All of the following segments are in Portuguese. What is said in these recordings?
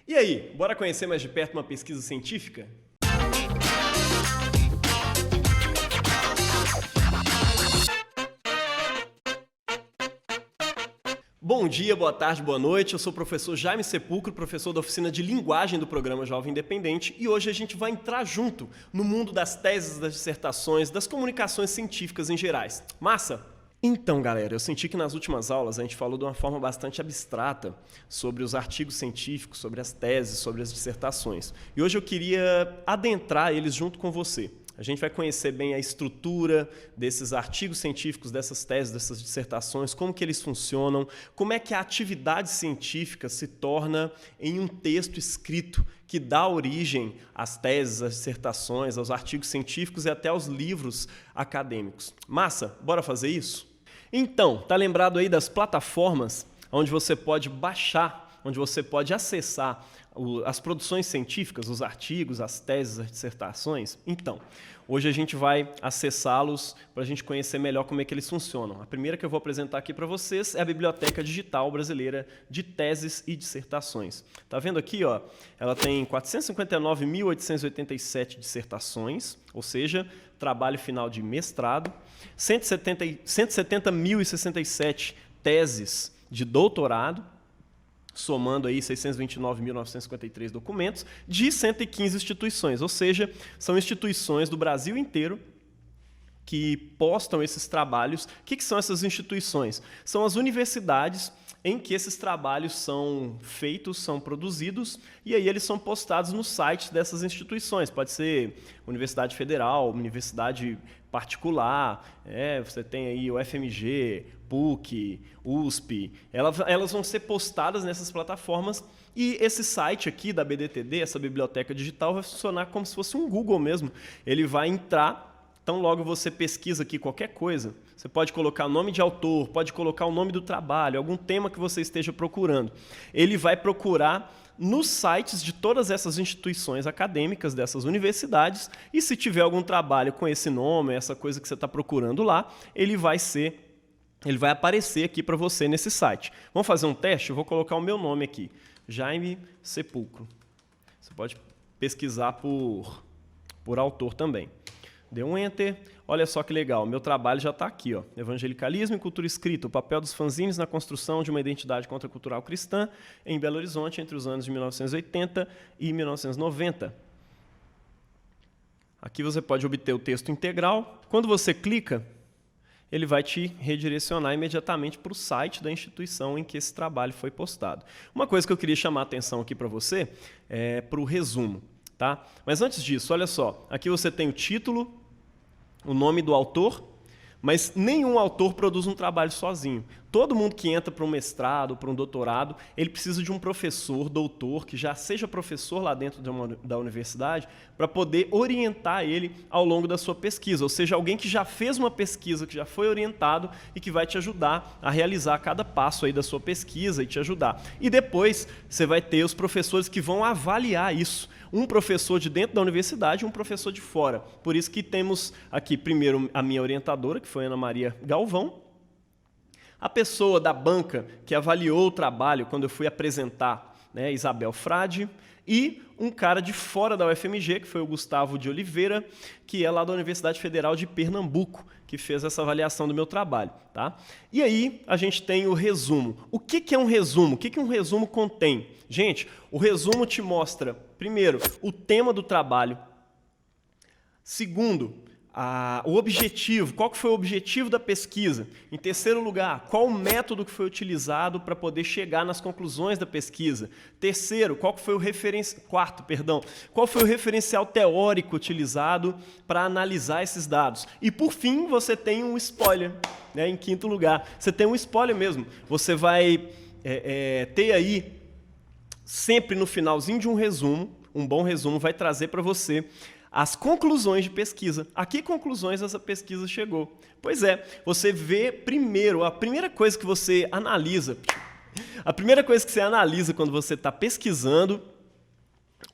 E aí, bora conhecer mais de perto uma pesquisa científica? Bom dia, boa tarde, boa noite. Eu sou o professor Jaime Sepulcro, professor da oficina de linguagem do programa Jovem Independente, e hoje a gente vai entrar junto no mundo das teses, das dissertações, das comunicações científicas em gerais. Massa? Então, galera, eu senti que nas últimas aulas a gente falou de uma forma bastante abstrata sobre os artigos científicos, sobre as teses, sobre as dissertações. E hoje eu queria adentrar eles junto com você. A gente vai conhecer bem a estrutura desses artigos científicos, dessas teses, dessas dissertações, como que eles funcionam, como é que a atividade científica se torna em um texto escrito que dá origem às teses, às dissertações, aos artigos científicos e até aos livros acadêmicos. Massa, bora fazer isso? Então, tá lembrado aí das plataformas onde você pode baixar, onde você pode acessar as produções científicas, os artigos, as teses, as dissertações? Então, hoje a gente vai acessá-los para a gente conhecer melhor como é que eles funcionam. A primeira que eu vou apresentar aqui para vocês é a Biblioteca Digital Brasileira de Teses e Dissertações. Tá vendo aqui, ó? Ela tem 459.887 dissertações, ou seja, trabalho final de mestrado, 170.067 teses de doutorado, somando aí 629.953 documentos, de 115 instituições, ou seja, são instituições do Brasil inteiro que postam esses trabalhos. O que são essas instituições? São as universidades em que esses trabalhos são feitos, são produzidos, e aí eles são postados no site dessas instituições. Pode ser Universidade Federal, Universidade particular, você tem aí o FMG, PUC, USP, elas vão ser postadas nessas plataformas, e esse site aqui da BDTD, essa biblioteca digital, vai funcionar como se fosse um Google mesmo. Ele vai entrar, então logo você pesquisa aqui qualquer coisa, você pode colocar o nome de autor, pode colocar o nome do trabalho, algum tema que você esteja procurando. Ele vai procurar nos sites de todas essas instituições acadêmicas, dessas universidades, e se tiver algum trabalho com esse nome, essa coisa que você está procurando lá, ele vai aparecer aqui para você nesse site. Vamos fazer um teste? Eu vou colocar o meu nome aqui, Jaime Sepulcro. Você pode pesquisar por autor também. Dê um Enter. Olha só que legal, meu trabalho já está aqui, ó. Evangelicalismo e cultura escrita, o papel dos fanzines na construção de uma identidade contracultural cristã em Belo Horizonte entre os anos de 1980 e 1990. Aqui você pode obter o texto integral. Quando você clica, ele vai te redirecionar imediatamente para o site da instituição em que esse trabalho foi postado. Uma coisa que eu queria chamar a atenção aqui para você é para o resumo, tá? Mas antes disso, olha só, aqui você tem o título, o nome do autor, mas nenhum autor produz um trabalho sozinho. Todo mundo que entra para um mestrado, para um doutorado, ele precisa de um professor, doutor, que já seja professor lá dentro da universidade, para poder orientar ele ao longo da sua pesquisa. Ou seja, alguém que já fez uma pesquisa, que já foi orientado e que vai te ajudar a realizar cada passo aí da sua pesquisa e te ajudar. E depois você vai ter os professores que vão avaliar isso. Um professor de dentro da universidade e um professor de fora. Por isso que temos aqui, primeiro, a minha orientadora, que foi Ana Maria Galvão, a pessoa da banca que avaliou o trabalho quando eu fui apresentar, Isabel Frade, e um cara de fora da UFMG, que foi o Gustavo de Oliveira, que é lá da Universidade Federal de Pernambuco, que fez essa avaliação do meu trabalho. Tá? E aí a gente tem o resumo. O que é um resumo? O que um resumo contém? Gente, o resumo te mostra, primeiro, o tema do trabalho. Segundo, o objetivo, qual que foi o objetivo da pesquisa? Em terceiro lugar, qual o método que foi utilizado para poder chegar nas conclusões da pesquisa? Terceiro, qual foi o qual foi o referencial teórico utilizado para analisar esses dados? E por fim, você tem um spoiler, em quinto lugar. Você tem um spoiler mesmo. Você vai ter aí, sempre no finalzinho de um resumo, um bom resumo vai trazer para você as conclusões de pesquisa. A que conclusões essa pesquisa chegou? Pois é, você vê primeiro, a primeira coisa que você analisa quando você está pesquisando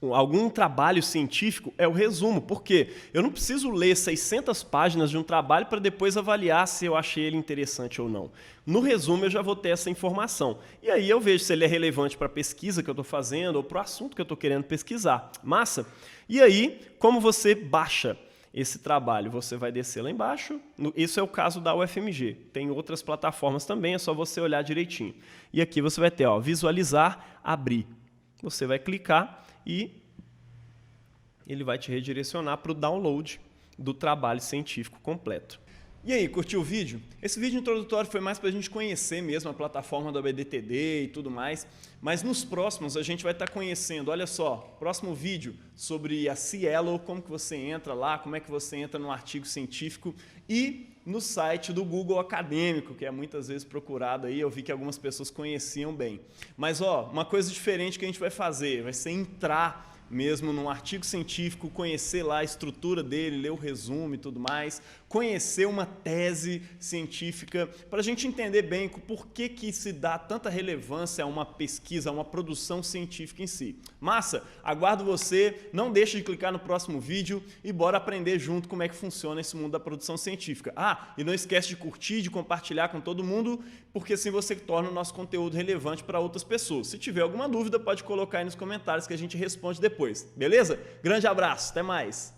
algum trabalho científico é o resumo, porque eu não preciso ler 600 páginas de um trabalho para depois avaliar se eu achei ele interessante ou não. No resumo eu já vou ter essa informação. E aí eu vejo se ele é relevante para a pesquisa que eu estou fazendo ou para o assunto que eu estou querendo pesquisar. Massa? E aí, como você baixa esse trabalho? Você vai descer lá embaixo. Isso é o caso da UFMG. Tem outras plataformas também, é só você olhar direitinho. E aqui você vai ter, ó, visualizar, abrir. Você vai clicar e ele vai te redirecionar para o download do trabalho científico completo. E aí, curtiu o vídeo? Esse vídeo introdutório foi mais para a gente conhecer mesmo a plataforma do ABDTD e tudo mais, mas nos próximos a gente vai estar conhecendo, olha só, próximo vídeo sobre a Cielo, como que você entra lá, como é que você entra no artigo científico e no site do Google Acadêmico, que é muitas vezes procurado aí, eu vi que algumas pessoas conheciam bem. Mas ó, uma coisa diferente que a gente vai fazer, vai ser entrar mesmo num artigo científico, conhecer lá a estrutura dele, ler o resumo e tudo mais, conhecer uma tese científica, para a gente entender bem por que se dá tanta relevância a uma pesquisa, a uma produção científica em si. Massa? Aguardo você, não deixe de clicar no próximo vídeo e bora aprender junto como é que funciona esse mundo da produção científica. Ah, e não esquece de curtir, de compartilhar com todo mundo, porque assim você torna o nosso conteúdo relevante para outras pessoas. Se tiver alguma dúvida, pode colocar aí nos comentários que a gente responde depois. Beleza? Grande abraço, até mais!